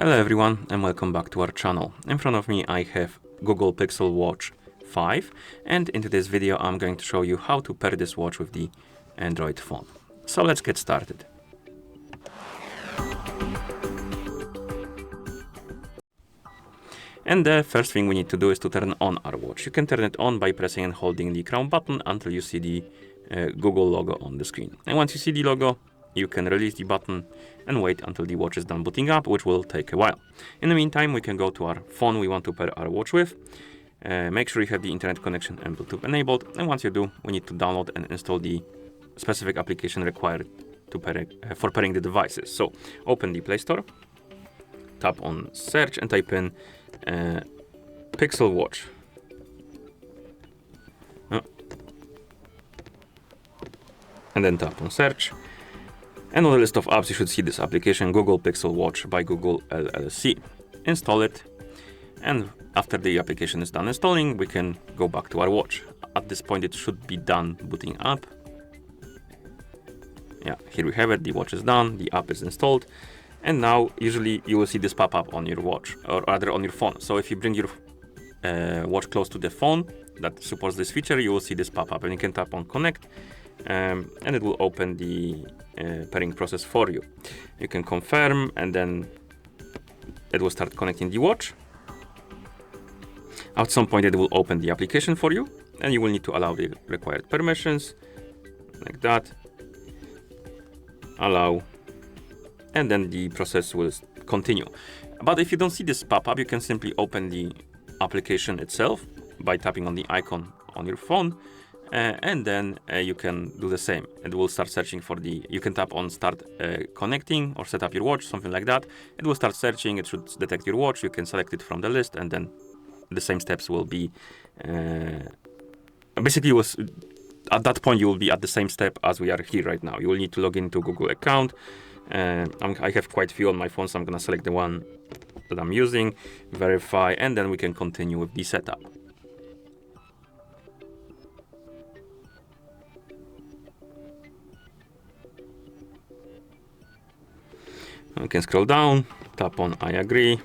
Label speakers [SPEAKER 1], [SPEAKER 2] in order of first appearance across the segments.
[SPEAKER 1] Hello everyone and welcome back to our channel. In front of me I have Google Pixel Watch 5 and in today's video I'm going to show you how to pair this watch with the Android phone. So let's get started. And the first thing we need to do is to turn on our watch. You can turn it on by pressing and holding the crown button until you see the Google logo on the screen. And once you see the logo, you can release the button and wait until the watch is done booting up, which will take a while. In the meantime, we can go to our phone we want to pair our watch with. Make sure you have the internet connection and Bluetooth enabled. And once you do, we need to download and install the specific application required to for pairing the devices. So open the Play Store, tap on search and type in Pixel Watch. And then tap on search. And on the list of apps, you should see this application, Google Pixel Watch by Google LLC. Install it. And after the application is done installing, we can go back to our watch. At this point, it should be done booting up. Yeah, here we have it. The watch is done. The app is installed. And now, usually, you will see this pop up on your watch, or rather on your phone. So if you bring your watch close to the phone that supports this feature, you will see this pop up. And you can tap on connect. And it will open the pairing process for you. You can confirm and then it will start connecting the watch. At some point it will open the application for you and you will need to allow the required permissions like that. Allow, and then the process will continue. But if you don't see this pop-up, you can simply open the application itself by tapping on the icon on your phone. And then you can do the same. It will start searching for you can tap on start connecting or set up your watch, something like that. It will start searching, it should detect your watch, you can select it from the list and then the same steps will be, basically at that point you will be at the same step as we are here right now. You will need to log into Google account. I have quite a few on my phone, so I'm gonna select the one that I'm using, verify, and then we can continue with the setup. We can scroll down, tap on I agree.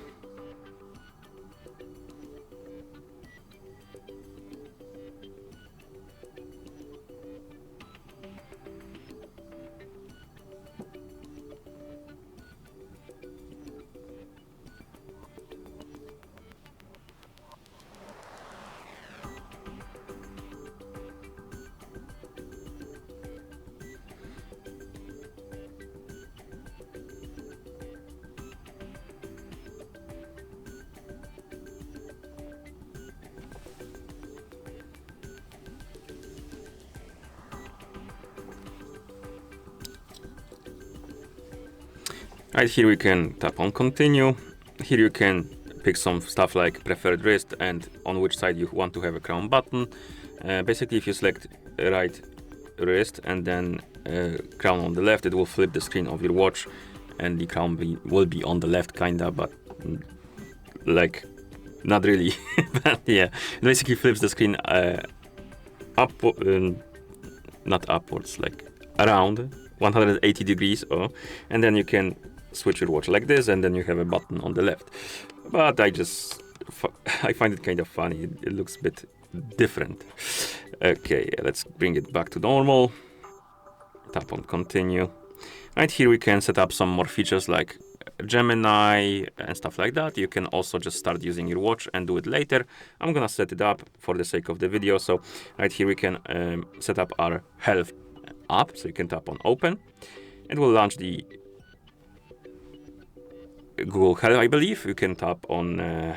[SPEAKER 1] Right here we can tap on continue. Here you can pick some stuff like preferred wrist and on which side you want to have a crown button. Basically, if you select right wrist and then crown on the left, it will flip the screen of your watch and the crown will be on the left kinda, but like not really. But yeah, it basically flips the screen not upwards, like around 180 degrees, and then you can switch your watch like this and then you have a button on the left. But I find it kind of funny. It looks a bit different. Okay, let's bring it back to normal. Tap on continue. Right here we can set up some more features like Gemini and stuff like that. You can also just start using your watch and do it later. I'm gonna set it up for the sake of the video. So right here we can set up our health app. So you can tap on open. It will launch the Google Health, I believe. You can tap on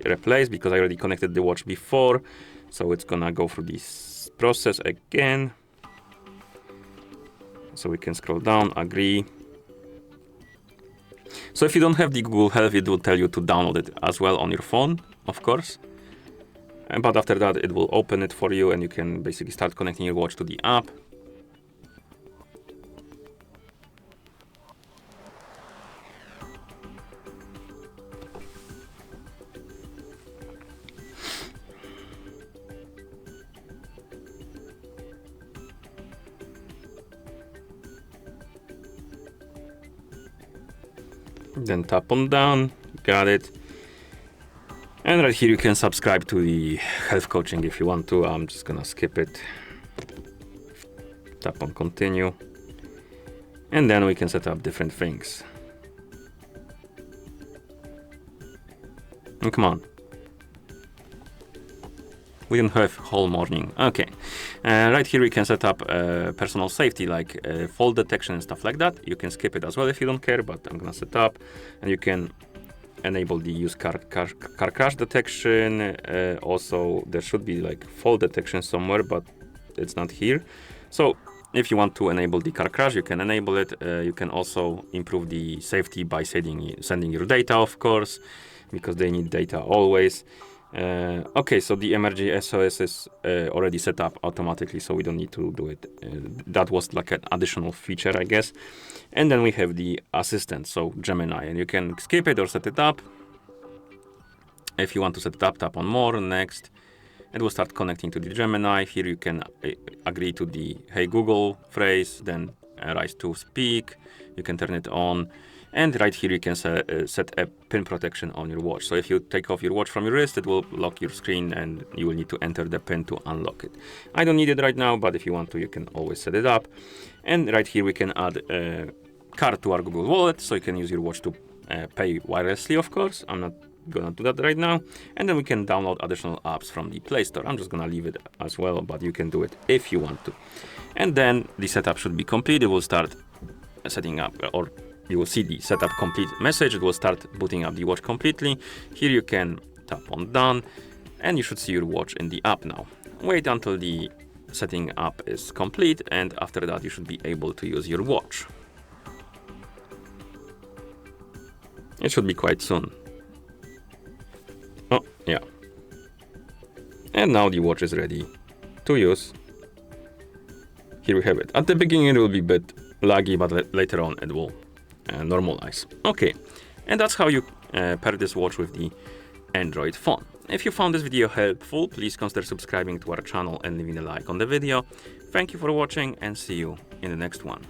[SPEAKER 1] replace because I already connected the watch before. So it's gonna go through this process again. So we can scroll down, agree. So if you don't have the Google Health, it will tell you to download it as well on your phone, of course. But after that, it will open it for you and you can basically start connecting your watch to the app. Then tap on done, got it. And right here you can subscribe to the health coaching if you want to. I'm just gonna skip it. Tap on continue. And then we can set up different things. And come on. We don't have whole morning. Okay. Right here we can set up personal safety, like fall detection and stuff like that. You can skip it as well if you don't care, but I'm gonna set up. And you can enable the use car crash detection. Also, there should be like fall detection somewhere, but it's not here. So if you want to enable the car crash, you can enable it. You can also improve the safety by sending your data, of course, because they need data always. Okay, so the emergency SOS is already set up automatically, so we don't need to do it. That was like an additional feature, I guess. And then we have the assistant, so Gemini, and you can skip it or set it up. If you want to set it up, tap on more, next. It will start connecting to the Gemini. Here you can agree to the Hey Google phrase, then Rise to Speak. You can turn it on. And right here you can set a pin protection on your watch. So if you take off your watch from your wrist, it will lock your screen and you will need to enter the pin to unlock it. I don't need it right now, but if you want to, you can always set it up. And right here we can add a card to our Google Wallet, so you can use your watch to pay wirelessly, of course. I'm not gonna do that right now. And then we can download additional apps from the Play Store. I'm just gonna leave it as well, but you can do it if you want to. And then the setup should be complete. It will start setting up, or you will see the setup complete message. It will start booting up the watch completely. Here you can tap on done, and you should see your watch in the app now. Wait until the setting up is complete, and after that you should be able to use your watch. It should be quite soon. Oh, yeah. And now the watch is ready to use. Here we have it. At the beginning it will be a bit laggy, but later on it will normalize. Okay, and that's how you pair this watch with the Android phone. If you found this video helpful, please consider subscribing to our channel and leaving a like on the video. Thank you for watching, and see you in the next one.